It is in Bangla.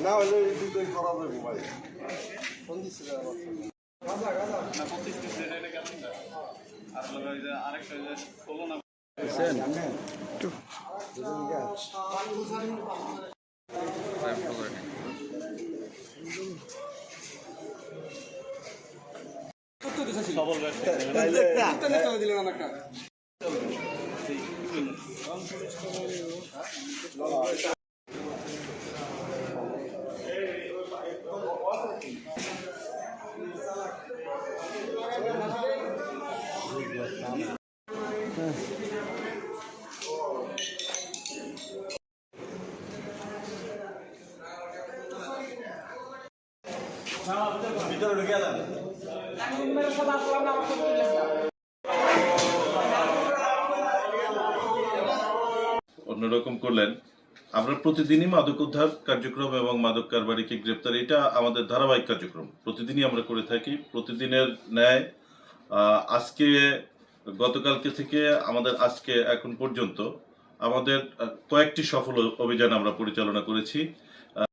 না হলে দুটোই করা যাবে ভাই কোন দিচ্ছে আরেকটা বলো না ভিতরে ঢুকে গেলাম অন্যরকম করলেন। আমরা প্রতিদিনই মাদক উদ্ধার কার্যক্রম এবং মাদক কারবারিকে গ্রেপ্তার, এটা আমাদের ধারাবাহিক কার্যক্রম, প্রতিদিনই আমরা করে থাকি। প্রতিদিনের ন্যায় আজকে গতকালকে থেকে আমাদের আজকে এখন পর্যন্ত আমাদের কয়েকটি সফল অভিযান আমরা পরিচালনা করেছি।